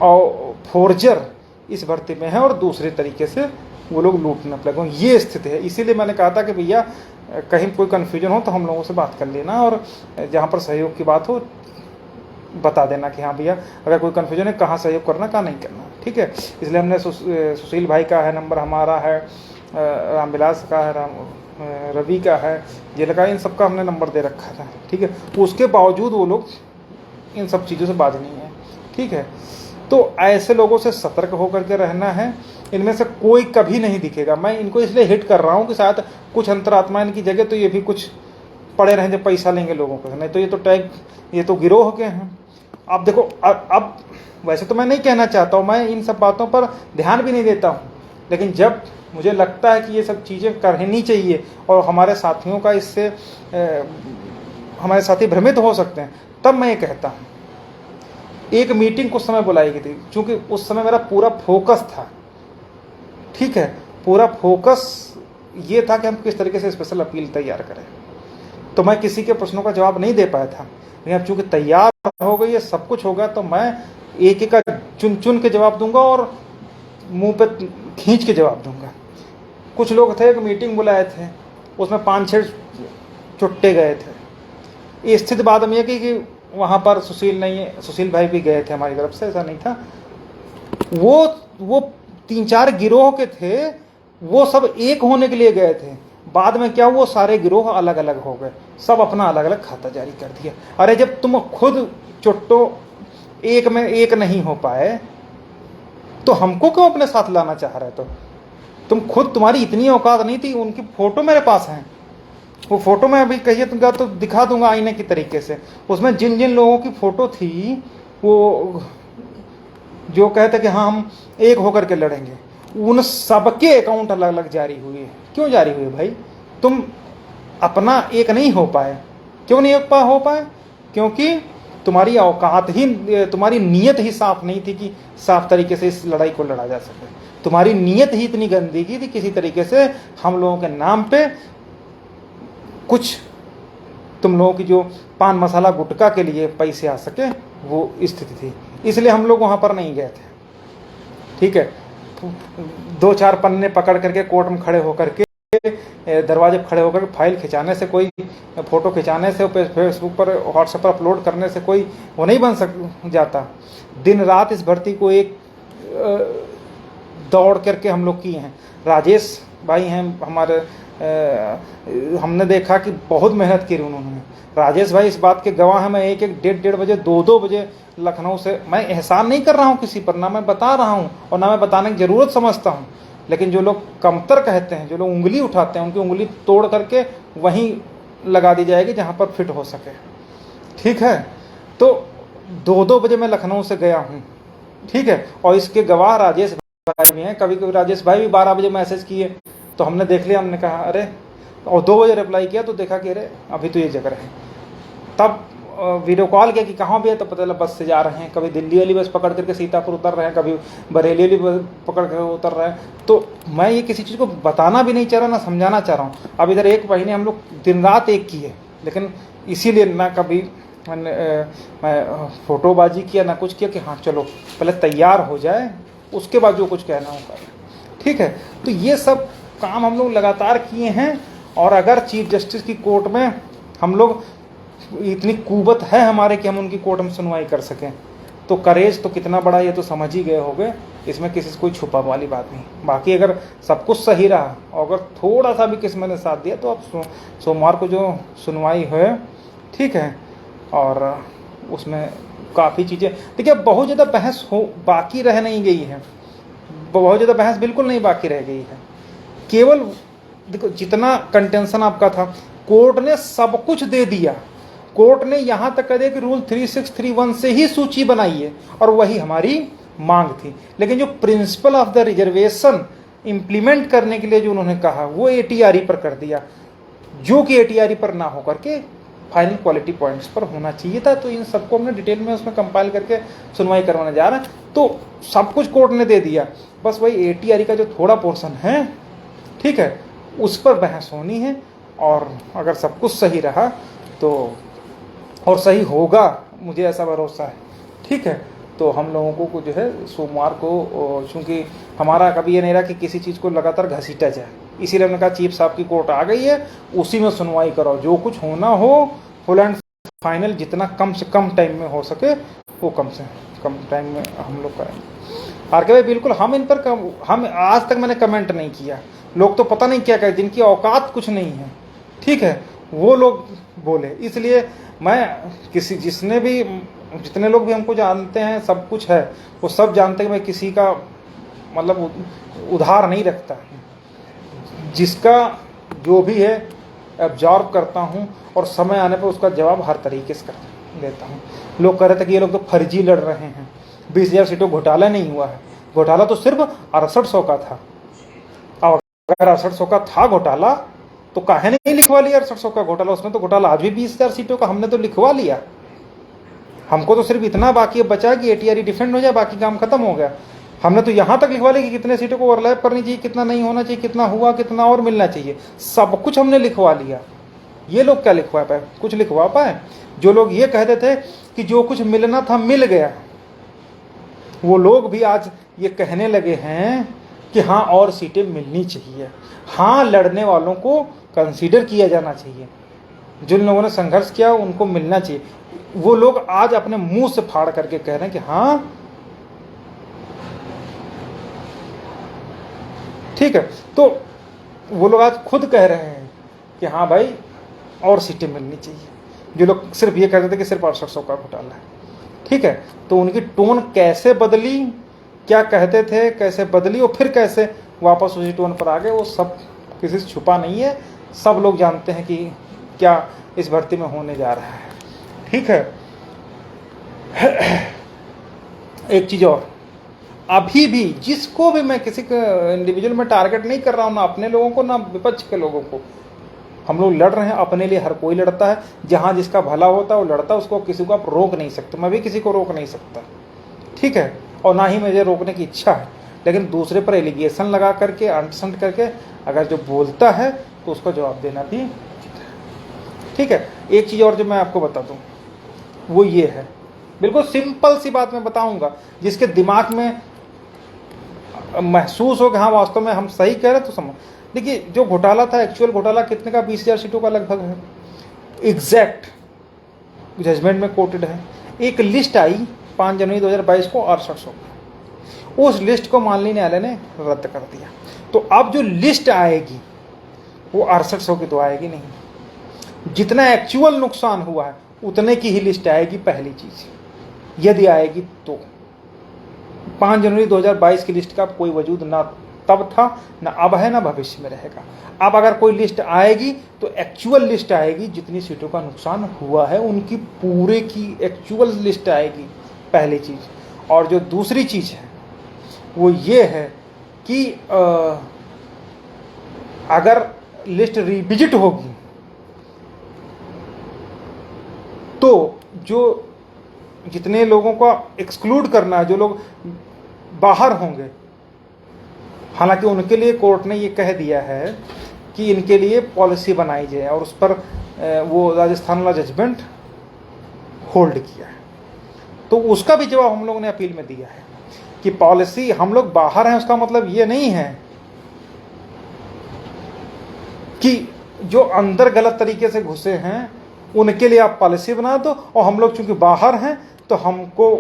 और फोर्जर इस भर्ती में है, और दूसरे तरीके से वो लोग लूटने लगे। ये स्थिति है। इसीलिए मैंने कहा था कि भैया कहीं कोई कन्फ्यूजन हो तो हम लोगों से बात कर लेना, और जहाँ पर सहयोग की बात हो बता देना कि हाँ भैया अगर कोई कन्फ्यूजन है कहाँ सहयोग करना कहाँ नहीं करना। ठीक है, इसलिए हमने सुशील भाई का है नंबर, हमारा है, रामविलास का है, रवि का है, जेल का, इन सब का हमने नंबर दे रखा था। ठीक है, उसके बावजूद वो लोग इन सब चीज़ों से बाज नहीं है। ठीक है, तो ऐसे लोगों से सतर्क होकर के रहना है। इनमें से कोई कभी नहीं दिखेगा। मैं इनको इसलिए हिट कर रहा हूँ कि शायद कुछ अंतरात्मा इनकी जगह तो ये भी कुछ पड़े रहें जो पैसा लेंगे लोगों को, नहीं तो ये तो टैग, ये तो गिरोह के हैं। अब देखो, अब वैसे तो मैं नहीं कहना चाहता हूँ, मैं इन सब बातों पर ध्यान भी नहीं देता हूँ, लेकिन जब मुझे लगता है कि ये सब चीज़ें करनी चाहिए और हमारे साथियों का इससे हमारे साथी भ्रमित हो सकते हैं, तब मैं ये कहता हूँ। एक मीटिंग कुछ समय बुलाई गई थी, क्योंकि उस समय मेरा पूरा फोकस था, ठीक है, पूरा फोकस ये था कि हम किस तरीके से स्पेशल अपील तैयार करें। तो मैं किसी के प्रश्नों का जवाब नहीं दे पाया था। लेकिन अब चूंकि तैयार हो गई है, सब कुछ होगा, तो मैं एक एक का चुन चुन के जवाब दूंगा और मुंह पे खींच के जवाब दूंगा। कुछ लोग थे, एक मीटिंग बुलाए थे, उसमें 5-6 चुट्टे गए थे। स्थिति बाद में कि वहाँ पर सुशील भाई भी गए थे हमारी तरफ से, ऐसा नहीं था। वो 3-4 गिरोह के थे, वो सब एक होने के लिए गए थे। बाद में क्या, वो सारे गिरोह अलग अलग हो गए, सब अपना अलग अलग खाता जारी कर दिया। अरे जब तुम खुद चुट्टो एक में एक नहीं हो पाए तो हमको क्यों अपने साथ लाना चाह रहे? तो तुम खुद, तुम्हारी इतनी औकात नहीं थी। उनकी फोटो मेरे पास है, वो फोटो मैं अभी कहिए तो दिखा दूंगा आईने की तरीके से। उसमें जिन जिन लोगों की फोटो थी, वो जो कहते कि हाँ हम एक होकर के लड़ेंगे, उन सबके अकाउंट अलग अलग जारी हुए हैं। क्यों जारी हुए भाई? तुम अपना एक नहीं हो पाए। क्यों नहीं हो पाए? क्योंकि तुम्हारी औकात ही, तुम्हारी नीयत ही साफ नहीं थी कि साफ तरीके से इस लड़ाई को लड़ा जा सके। तुम्हारी नीयत ही इतनी गंदगी थी, किसी तरीके से हम लोगों के नाम पे कुछ, तुम लोगों की जो पान मसाला गुटखा के लिए पैसे आ सके, वो स्थिति थी। इसलिए हम लोग वहां पर नहीं गए थे। ठीक है, 2-4 पन्ने पकड़ करके कोर्ट में खड़े होकर के, दरवाजे पर खड़े होकर फाइल खिंचाने से, कोई फोटो खिंचाने से, फेसबुक पर, व्हाट्सएप पर अपलोड करने से कोई वो नहीं बन जाता। दिन रात इस भर्ती को एक दौड़ करके हम लोग किए हैं। राजेश भाई हैं हमारे, हमने देखा कि बहुत मेहनत की उन्होंने। राजेश भाई इस बात के गवाह हैं। मैं 1-1, 1:30 बजे, 2-2 बजे लखनऊ से, मैं एहसान नहीं कर रहा हूँ किसी पर, ना मैं बता रहा हूँ और ना मैं बताने की ज़रूरत समझता हूँ। लेकिन जो लोग कमतर कहते हैं, जो लोग उंगली उठाते हैं, उनकी उंगली तोड़ करके वहीं लगा दी जाएगी जहाँ पर फिट हो सके। ठीक है, तो 2-2 बजे मैं लखनऊ से गया हूँ। ठीक है, और इसके गवाह राजेश भाई भी हैं। कभी कभी राजेश भाई भी 12 बजे मैसेज किए तो हमने देख लिया, हमने कहा अरे, और 2 बजे रिप्लाई किया तो देखा कि अरे अभी तो ये जगह है। तब वीडियो कॉल किया कि कहाँ भी है, तो पता चला बस से जा रहे हैं। कभी दिल्ली वाली बस पकड़ करके सीतापुर उतर रहे हैं, कभी बरेली वाली बस पकड़ कर उतर रहे हैं। तो मैं ये किसी चीज़ को बताना भी नहीं चाह रहा, ना समझाना चाह रहा हूँ। अब इधर 1 महीने हम लोग दिन रात एक किए, लेकिन इसीलिए ना कभी मैं फोटोबाजी किया, ना कुछ किया कि हाँ चलो पहले तैयार हो जाए, उसके बाद जो कुछ कहना होगा। ठीक है, तो ये सब काम हम लोग लगातार किए हैं। और अगर चीफ जस्टिस की कोर्ट में हम लोग, इतनी कुवत है हमारे कि हम उनकी कोर्ट में सुनवाई कर सकें, तो करेज तो कितना बड़ा, ये तो समझ ही गए होंगे। इसमें किसी से कोई छुपा वाली बात नहीं। बाकी अगर सब कुछ सही रहा और अगर थोड़ा सा भी किस्मत ने साथ दिया तो अब सोमवार को जो सुनवाई है, ठीक है, और उसमें काफ़ी चीज़ें, देखिए बहुत ज़्यादा बहस बाकी रह नहीं गई है। बहुत ज़्यादा बहस बिल्कुल नहीं बाकी रह गई है। केवल देखो, जितना कंटेंशन आपका था, कोर्ट ने सब कुछ दे दिया। कोर्ट ने यहाँ तक कह दिया कि रूल 3631 से ही सूची बनाई है, और वही हमारी मांग थी। लेकिन जो principle of the reservation implement करने के लिए जो उन्होंने कहा, वो ATRE पर कर दिया, जो कि ATRE पर ना होकर के फाइनल क्वालिटी पॉइंट्स पर होना चाहिए था। तो इन सबको हमने डिटेल में उसमें कंपाइल करके सुनवाई करवाने जा रहे हैं। तो सब कुछ कोर्ट ने दे दिया, बस वही ATRE का जो थोड़ा पोर्शन है, ठीक है, उस पर बहस होनी है। और अगर सब कुछ सही रहा तो, और सही होगा, मुझे ऐसा भरोसा है, ठीक है, तो हम लोगों को जो है सोमवार को, चूँकि हमारा कभी ये नहीं रहा कि किसी चीज़ को लगातार घसीटा जाए, इसीलिए हमने कहा चीफ साहब की कोर्ट आ गई है, उसी में सुनवाई करो, जो कुछ होना हो फुल एंड फाइनल, जितना कम से कम टाइम में हो सके वो कम से कम टाइम में हम लोग करेंगे। आर के भाई बिल्कुल, हम इन पर हम आज तक मैंने कमेंट नहीं किया। लोग तो पता नहीं क्या कहे, जिनकी औकात कुछ नहीं है, ठीक है, वो लोग बोले। इसलिए मैं जितने लोग भी हमको जानते हैं, सब कुछ है, वो सब जानते हैं कि मैं किसी का मतलब उधार नहीं रखता। जिसका जो भी है एब्जॉर्ब करता हूँ, और समय आने पर उसका जवाब हर तरीके से कर देता हूँ। लोग कह रहे थे कि ये लोग तो फर्जी लड़ रहे हैं, 20,000 सीटों घोटाला नहीं हुआ है। घोटाला तो सिर्फ 6800 का था। अब अगर 6800 का था घोटाला, तो काहे नहीं लिखवा लिया 6800 का घोटाला? उसमें तो घोटाला आज भी 20,000 सीटों का हमने तो लिखवा लिया। हमको तो सिर्फ इतना बाकी बचा कि ATRE डिफेंड हो जाए, बाकी काम खत्म हो गया। हमने तो यहाँ तक लिखवा लिया कि कितने सीटों को ओवरलैप करनी चाहिए, कितना नहीं होना चाहिए, कितना हुआ, कितना और मिलना चाहिए, सब कुछ हमने लिखवा लिया। ये लोग क्या लिखवा पाए? कुछ लिखवा पाए? जो लोग ये कहते थे कि जो कुछ मिलना था मिल गया, वो लोग भी आज ये कहने लगे हैं कि हाँ और सीटें मिलनी चाहिए, हाँ लड़ने वालों को कंसीडर किया जाना चाहिए, जिन लोगों ने संघर्ष किया उनको मिलना चाहिए। वो लोग आज अपने मुंह से फाड़ करके कह रहे हैं कि हाँ ठीक है। तो वो लोग आज खुद कह रहे हैं कि हाँ भाई और सीटें मिलनी चाहिए। जो लोग सिर्फ ये कहते थे कि सिर्फ 6800 का घोटाला है, ठीक है, तो उनकी टोन कैसे बदली, क्या कहते थे कैसे बदली और फिर कैसे वापस उसी टोन पर आ गए, वो सब किसी से छुपा नहीं है। सब लोग जानते हैं कि क्या इस भर्ती में होने जा रहा है, ठीक है। एक चीज और, अभी भी जिसको भी, मैं किसी को इंडिविजुअल में टारगेट नहीं कर रहा हूं, ना अपने लोगों को ना विपक्ष के लोगों को, हम लोग लड़ रहे हैं अपने लिए। हर कोई लड़ता है, जहां जिसका भला होता है वो लड़ता है, उसको किसी को आप रोक नहीं सकते। मैं भी किसी को रोक नहीं सकता, ठीक है, और ना ही मुझे रोकने की इच्छा है। लेकिन दूसरे पर एलिगेशन लगा करके, अंटसंट करके अगर जो बोलता है तो उसका जवाब देना भी, ठीक है। एक चीज और जो मैं आपको बता दूं वो ये है, बिल्कुल सिंपल सी बात मैं बताऊंगा, जिसके दिमाग में महसूस हो कि हाँ वास्तव में हम सही कह रहे तो समझ। देखिए जो घोटाला था, एक्चुअल घोटाला कितने का, 20,000 सीटों का लगभग है, एग्जैक्ट जजमेंट में कोटेड है। एक लिस्ट आई 5 जनवरी 2022 को 6800, उस लिस्ट को माननीय न्यायालय ने रद्द कर दिया। तो अब जो लिस्ट आएगी वो 6800 की तो आएगी नहीं, जितना एक्चुअल नुकसान हुआ है उतने की ही लिस्ट आएगी, पहली चीज, यदि आएगी तो। 5 जनवरी 2022 की लिस्ट का कोई वजूद ना तब था, ना अब है, ना भविष्य में रहेगा। अब अगर कोई लिस्ट आएगी तो एक्चुअल लिस्ट आएगी, जितनी सीटों का नुकसान हुआ है उनकी पूरे की एक्चुअल लिस्ट आएगी, पहली चीज। और जो दूसरी चीज है वो ये है कि अगर लिस्ट रिविजिट होगी तो जो जितने लोगों का एक्सक्लूड करना है, जो लोग बाहर होंगे, हालांकि उनके लिए कोर्ट ने ये कह दिया है कि इनके लिए पॉलिसी बनाई जाए, और उस पर वो राजस्थान वाला जजमेंट होल्ड किया है। तो उसका भी जवाब हम लोगों ने अपील में दिया है कि पॉलिसी, हम लोग बाहर हैं उसका मतलब ये नहीं है कि जो अंदर गलत तरीके से घुसे हैं उनके लिए आप पॉलिसी बना दो, और हम लोग चूंकि बाहर हैं तो हमको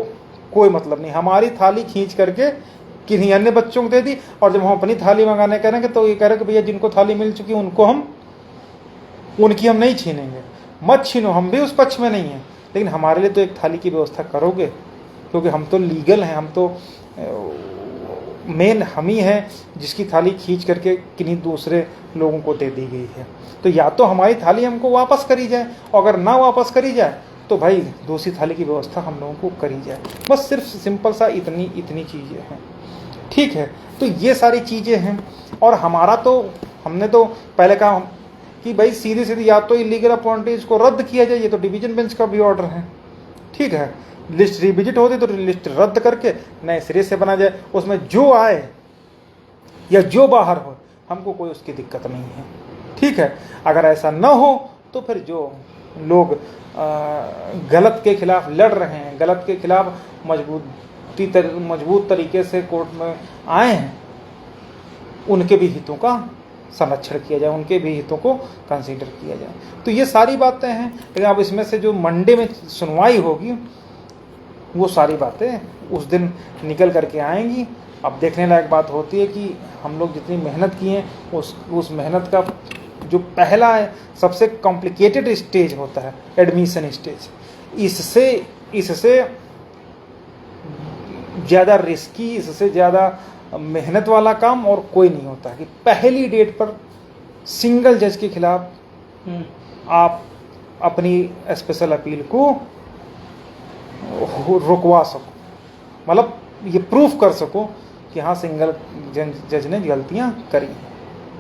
कोई मतलब नहीं, हमारी थाली खींच करके किन्हीं अन्य बच्चों को दे दी, और जब हम अपनी थाली मंगाने करेंगे तो ये कह रहे कि भैया जिनको थाली मिल चुकी उनको उनकी हम नहीं छीनेंगे। मत छीनो, हम भी उस पक्ष में नहीं हैं, लेकिन हमारे लिए तो एक थाली की व्यवस्था करोगे, क्योंकि हम तो लीगल हैं, हम तो मेन हम ही हैं जिसकी थाली खींच करके किन्हीं दूसरे लोगों को दे दी गई है। तो या तो हमारी थाली हमको वापस करी जाए, और अगर ना वापस करी जाए तो भाई दूसरी थाली की व्यवस्था हम लोगों को करी जाए। बस सिर्फ सिंपल सा इतनी चीज़ें हैं, ठीक है। तो ये सारी चीज़ें हैं, और हमारा तो, हमने तो पहले कहा कि भाई सीधी सीधी या तो इलीगल अपॉइंटीज को रद्द किया जाए, ये तो डिवीजन बेंच का भी ऑर्डर है, ठीक है। लिस्ट रिविजिट होती तो लिस्ट रद्द करके नए सिरे से बना जाए, उसमें जो आए या जो बाहर हो हमको कोई उसकी दिक्कत नहीं है, ठीक है। अगर ऐसा न हो तो फिर जो लोग गलत के खिलाफ लड़ रहे हैं, गलत के खिलाफ मजबूत तरीके से कोर्ट में आए हैं, उनके भी हितों का संरक्षण किया जाए, उनके भी हितों को कंसीडर किया जाए। तो ये सारी बातें हैं, लेकिन अब इसमें से जो मंडे में सुनवाई होगी वो सारी बातें उस दिन निकल करके आएंगी। अब देखने लायक बात होती है कि हम लोग जितनी मेहनत किए हैं उस मेहनत का जो पहला है, सबसे कॉम्प्लिकेटेड स्टेज होता है एडमिशन स्टेज, इससे ज़्यादा रिस्की, इससे ज़्यादा मेहनत वाला काम और कोई नहीं होता कि पहली डेट पर सिंगल जज के खिलाफ आप अपनी स्पेशल अपील को रुकवा सको, मतलब ये प्रूफ कर सको कि हाँ सिंगल जज ने गलतियां करी,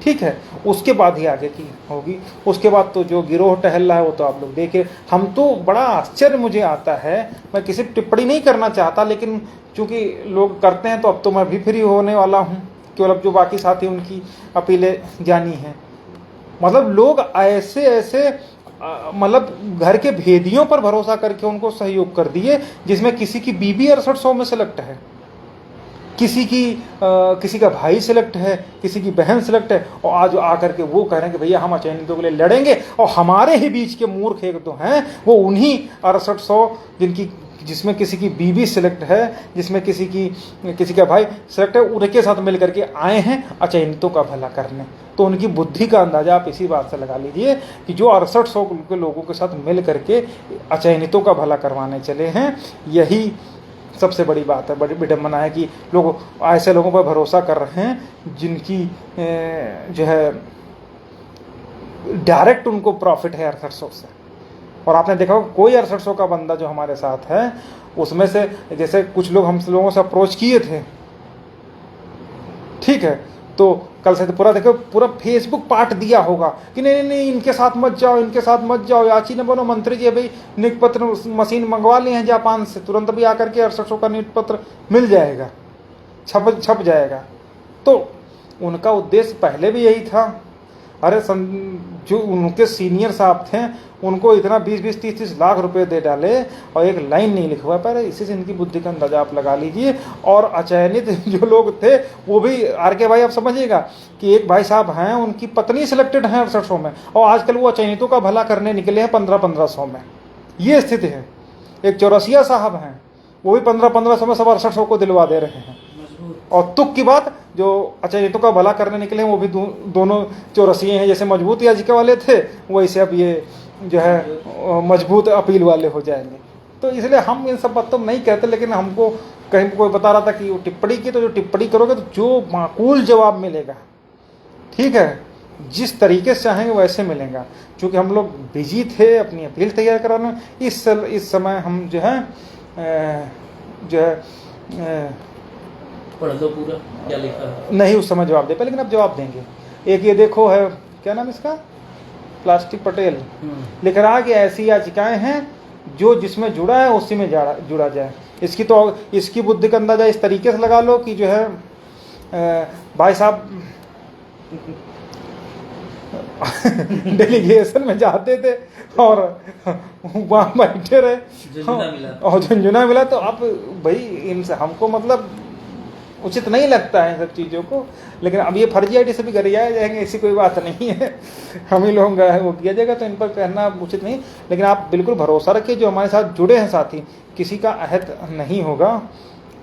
ठीक है। उसके बाद ही आगे की होगी। उसके बाद तो जो गिरोह टहल रहा है वो तो आप लोग देखे। हम तो बड़ा आश्चर्य मुझे आता है, मैं किसी टिप्पणी नहीं करना चाहता, लेकिन चूंकि लोग करते हैं तो अब तो मैं भी फ्री होने वाला हूँ, केवल अब जो बाकी साथी उनकी अपीलें जानी हैं। मतलब लोग ऐसे मतलब घर के भेदियों पर भरोसा करके उनको सहयोग कर दिए, जिसमें किसी की बीबी 6800 में सेलेक्ट है, किसी का भाई सिलेक्ट है, किसी की बहन सिलेक्ट है, और आज आकर के वो कह रहे हैं कि भैया हम अचयनितों के लिए लड़ेंगे, और हमारे ही बीच के मूर्ख एक तो हैं वो उन्हीं 6800 जिसमें किसी की बीबी सिलेक्ट है, जिसमें किसी का भाई सिलेक्ट है, उनके साथ मिल करके आए हैं अचयनितों का भला करने। तो उनकी बुद्धि का अंदाजा आप इसी बात से लगा लीजिए कि जो 6800 के लोगों के साथ मिल करके अचयनितों का भला करवाने चले हैं, यही सबसे बड़ी बात है, बड़ी विडम्बना है कि लोग ऐसे लोगों पर भरोसा कर रहे हैं जिनकी जो है डायरेक्ट उनको प्रॉफिट है 6800 से। और आपने देखा होगा कोई 6800 का बंदा जो हमारे साथ है उसमें से जैसे कुछ लोग हम लोगों से अप्रोच किए थे, ठीक है, तो कल से तो पूरा फेसबुक पार्ट दिया होगा कि नहीं इनके साथ मत जाओ, याची न बनो मंत्री जी भाई नियुक्ति पत्र मशीन मंगवा लिए हैं जापान से, तुरंत भी आकर के 6800 का नियुक्ति पत्र मिल जाएगा, छप जाएगा। तो उनका उद्देश्य पहले भी यही था। अरे जो उनके सीनियर साहब थे उनको इतना 20-20, 30-30 लाख रुपए दे डाले और एक लाइन नहीं लिखवा पाए, इसी से इनकी बुद्धि का अंदाजा आप लगा लीजिए। और अचयनित जो लोग थे वो भी आर.के. भाई आप समझिएगा कि एक भाई साहब हैं उनकी पत्नी सिलेक्टेड है 6800 में, और आजकल वो अचयनितों का भला करने निकले हैं 1500 में। ये स्थिति है। एक चौरसिया साहब हैं वो भी 1500 में सब 6800 को दिलवा दे रहे हैं। और तुक की बात, जो अचयनितों का भला करने निकले हैं वो भी दोनों चौरसिए हैं, जैसे मजबूत याचिका वाले थे वैसे अब ये जो है मजबूत अपील वाले हो जाएंगे। तो इसलिए हम इन सब बातों में नहीं कहते, लेकिन हमको कहीं कोई बता रहा था कि वो टिप्पणी की, तो जो टिप्पणी करोगे तो जो माकूल जवाब मिलेगा, ठीक है, जिस तरीके से चाहेंगे वैसे मिलेगा। क्योंकि हम लोग बिजी थे अपनी अपील तैयार कराने, इस समय हम जो है पढ़ लो पूरा क्या लिखा है। नहीं उस समय जवाब दे पाए, लेकिन अब जवाब देंगे। एक ये देखो है, क्या नाम इसका, प्लास्टिक पटेल लिख रहा है कि ऐसी याचिकाएं हैं जो जिसमें जुड़ा है उसी में जुड़ा जाए। इसकी बुद्धि का अंदाजा इस तरीके से लगा लो कि जो है भाई साहब डेलीगेशन में जाते थे और वहाँ बैठे रहे और झुंझुना मिला। तो आप भाई इनसे हमको मतलब उचित नहीं लगता है सब चीज़ों को, लेकिन अब ये फर्जी आईडी से भी गरियाए जाएंगे ऐसी कोई बात नहीं है, हम ही लोग वो किया जाएगा, तो इन पर कहना उचित नहीं। लेकिन आप बिल्कुल भरोसा रखिए जो हमारे साथ जुड़े हैं साथी, किसी का अहद नहीं होगा,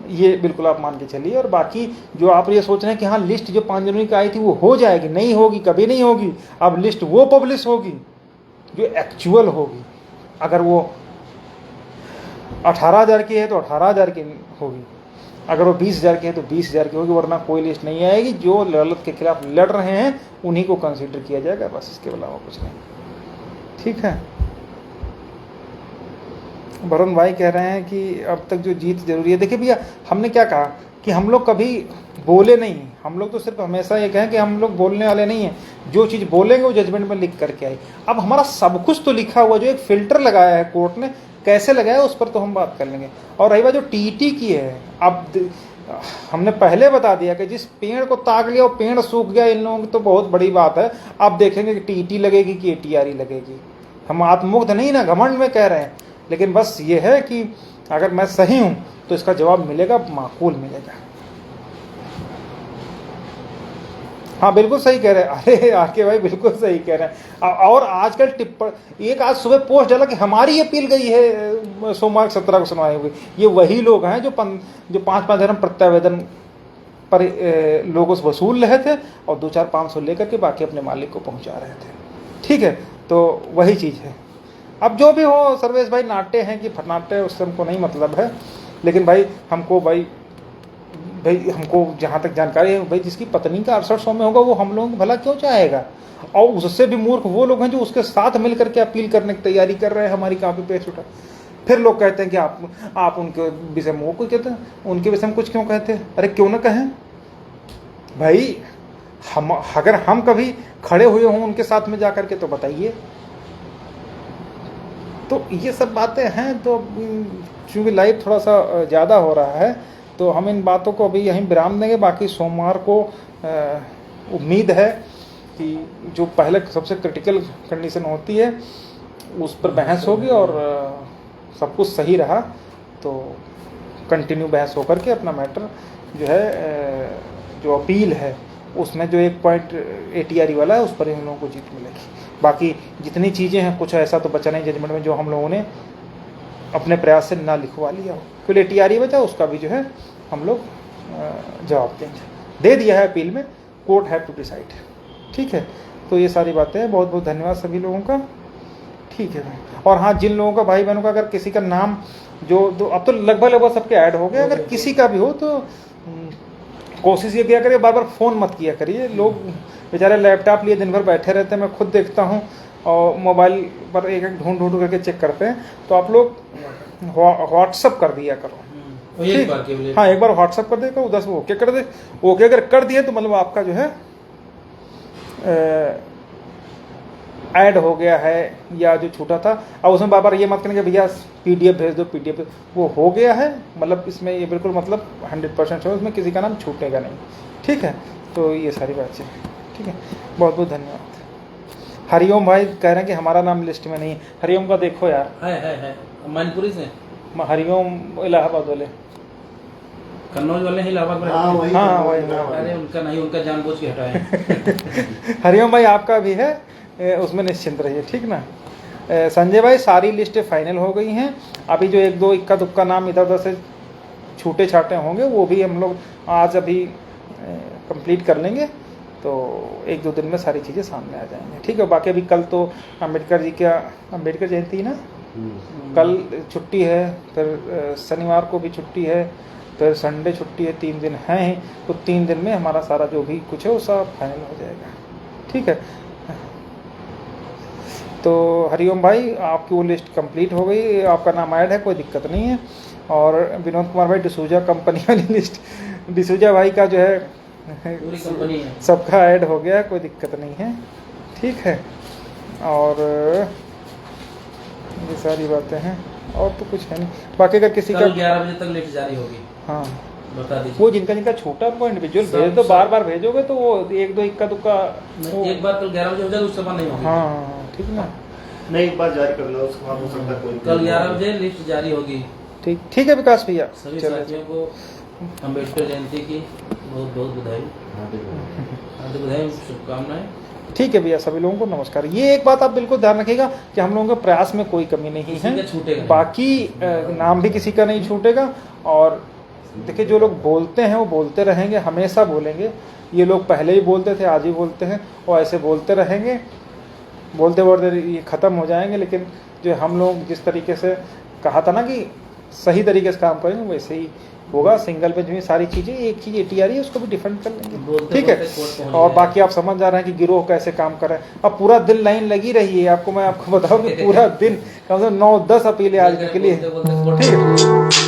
ये बिल्कुल आप मान के चलिए। और बाकी जो आप ये सोच रहे हैं कि हाँ लिस्ट जो 5 जनवरी की आई थी वो हो जाएगी, नहीं होगी, कभी नहीं होगी। अब लिस्ट वो पब्लिश होगी जो एक्चुअल होगी। अगर वो 18,000 की है तो 18,000 की होगी, अगर वो 20,000 की है तो 20,000 की होगी, वरना कोई लिस्ट नहीं आएगी। जो दलित के खिलाफ लड़ रहे हैं उन्हीं को कंसीडर किया जाएगा, बस इसके अलावा कुछ नहीं, ठीक है। वरुण भाई कह रहे हैं कि अब तक जो जीत जरूरी है। देखिए भैया, हमने क्या कहा कि हम लोग कभी बोले नहीं, हम लोग तो सिर्फ हमेशा ये कहें कि हम लोग बोलने वाले नहीं हैं, जो चीज़ बोलेंगे वो जजमेंट में लिख करके आए। अब हमारा सब कुछ तो लिखा हुआ, जो एक फिल्टर लगाया है कोर्ट ने, कैसे लगाया उस पर तो हम बात कर लेंगे। और रही बात जो टीटी की है, अब हमने पहले बता दिया कि जिस पेड़ को ताक लिया वो पेड़ सूख गया, इन लोगों की तो बहुत बड़ी बात है। अब देखेंगे कि टीटी लगेगी कि एटीआर लगेगी। हम आत्ममुग्ध नहीं ना, घमंड में कह रहे हैं, लेकिन बस ये है कि अगर मैं सही हूं तो इसका जवाब मिलेगा, माकूल मिलेगा। हाँ बिल्कुल सही कह रहे हैं, अरे आर.के. भाई बिल्कुल सही कह रहे हैं। और आजकल एक आज सुबह पोस्ट डाला कि हमारी अपील गई है, सोमवार 17 को सुनवाई होगी। ये वही लोग हैं जो 5-5 धर्म प्रत्यावेदन पर लोगों से वसूल रहे थे और 2-4-500 लेकर के बाकी अपने मालिक को पहुंचा रहे थे, ठीक है। तो वही चीज़ है। अब जो भी हो सर्वेश भाई, नाट्य हैं कि फनाट्य उससे हमको नहीं मतलब है, लेकिन भाई हमको जहाँ तक जानकारी है भाई, जिसकी पत्नी का 6800 में होगा वो हम लोगों को भला क्यों चाहेगा। और उससे भी मूर्ख वो लोग हैं जो उसके साथ मिल करके अपील करने की तैयारी कर रहे हैं, हमारी कॉपी पेस्ट उठा। फिर लोग कहते हैं कि आप उनके विषय में वो कुछ कहते हैं, उनके विषय में कुछ क्यों कहते हैं। अरे क्यों ना कहें भाई, अगर हम कभी खड़े हुए हों उनके साथ में जा करके तो बताइए। तो ये सब बातें हैं। तो चूँकि लाइव थोड़ा सा ज़्यादा हो रहा है तो हम इन बातों को अभी यहीं विराम देंगे। बाकी सोमवार को उम्मीद है कि जो पहले सबसे क्रिटिकल कंडीशन होती है उस पर बहस होगी और सब कुछ सही रहा तो कंटिन्यू बहस होकर के अपना मैटर जो है जो अपील है उसमें जो 1 पॉइंट ATRE वाला है उस पर ही हम लोगों को जीत मिलेगी। बाकी जितनी चीज़ें हैं कुछ ऐसा तो बचा नहीं जजमेंट में जो हम लोगों ने अपने प्रयास से ना लिखवा लिया हो। फिर ATRE बचा उसका भी जो है हम लोग जवाब देंगे, दे दिया है अपील में, कोर्ट हैव टू डिसाइड। ठीक है, तो ये सारी बातें हैं। बहुत बहुत धन्यवाद सभी लोगों का। ठीक है भाई। और हाँ, जिन लोगों का भाई बहनों का अगर किसी का नाम जो अब तो लगभग सबके ऐड हो गए, अगर किसी का भी हो तो कोशिश ये किया करिए, बार बार फ़ोन मत किया करिए। लोग बेचारे लैपटॉप लिए दिन भर बैठे रहते हैं, मैं खुद देखता हूँ, और मोबाइल पर एक एक ढूंढ ढूंढ करके चेक करते हैं। तो आप लोग व्हाट्सअप कर दिया करो। ठीक, हाँ एक बार व्हाट्सअप कर देगा, उधर से ओके कर दे। ओके अगर कर दिए तो मतलब आपका जो है ऐड हो गया है या जो छूटा था। अब उसमें बार बार ये मत करेंगे भैया PDF भेज दो, PDF वो हो गया है, मतलब इसमें ये बिल्कुल मतलब 100% है, उसमें किसी का नाम छूटेगा नहीं। ठीक है, तो ये सारी बातें। ठीक है, बहुत बहुत धन्यवाद। हरिओम भाई कह रहे हैं कि हमारा नाम लिस्ट में नहीं है। हरिओम का देखो यार, है मैनपुरी से हरिओम इलाहाबाद वाले, कन्नौज वाले हैं इलाहाबाद में। हाँ वही, हाँ, वही। अरे उनका नहीं, उनका जानबूझ के हटाए। हरिओम भाई आपका भी है, उसमें निश्चिंत रहिए। ठीक ना। संजय भाई सारी लिस्टें फाइनल हो गई हैं, अभी जो 1-2 इक्का दुक्का नाम इधर उधर से छूटे छाटे होंगे वो भी हम लोग आज अभी कंप्लीट कर लेंगे, तो 1-2 दिन में सारी चीज़ें सामने आ जाएंगी। ठीक है, बाकी अभी कल तो अम्बेडकर जी का अम्बेडकर जयंती ना, कल छुट्टी है, फिर शनिवार को भी छुट्टी है, फिर संडे छुट्टी है, 3 दिन हैं, तो 3 दिन में हमारा सारा जो भी कुछ है वो सब फाइनल हो जाएगा। ठीक है, तो हरिओम भाई आपकी वो लिस्ट कंप्लीट हो गई, आपका नाम ऐड है, कोई दिक्कत नहीं है। और विनोद कुमार भाई डिसूजा कंपनी वाली लिस्ट, डिसूजा भाई का जो है पूरी कंपनी है, सबका ऐड हो गया, कोई दिक्कत नहीं है। ठीक है, और ये सारी बातें हैं, और तो कुछ है नहीं। बाकी अगर किसी का 11 बजे तक लिस्ट जारी होगी। हाँ बता दीजिए। वो जिनका छोटा उनको इंडिविजुअल भेज दो, बार बार भेजोगे तो वो 1-2 इक्का दुक्का एक बार कल 11 बजे हो जाए, उसके बाद नहीं होगी। हाँ ठीक ना, नहीं एक बार जारी कर लो, उसके बाद हो सकता है कोई कल 11 बजे लिस्ट जारी होगी। ठीक है विकास भैया, सभी चलो। साथियों को अम्बेडकर जयंती की बहुत बहुत बधाई, हार्दिक बधाई, शुभकामनाएं। ठीक है भैया, सभी लोगों को नमस्कार। ये एक बात आप बिल्कुल ध्यान रखिएगा कि हम लोगों के प्रयास में कोई कमी नहीं किसी का छूटेगा है, नहीं। बाकी नाम भी किसी का नहीं छूटेगा। और देखिए जो लोग बोलते हैं वो बोलते रहेंगे, हमेशा बोलेंगे। ये लोग पहले ही बोलते थे, आज भी बोलते हैं, और ऐसे बोलते रहेंगे, बोलते बोलते ये ख़त्म हो जाएंगे। लेकिन जो हम लोग जिस तरीके से कहा था ना कि सही तरीके से काम करेंगे, वैसे ही होगा। सिंगल पेज में सारी चीज़ें, एक चीज़ ATRE है उसको भी डिफेंड कर लेंगे। ठीक है, और बाकी आप समझ जा रहे हैं कि गिरोह कैसे काम कर रहे हैं। अब पूरा दिन लाइन लगी रही है, आपको मैं बताऊँ कि पूरा दिन कम से कम 9-10 अपीलें आज निकली है। ठीक है।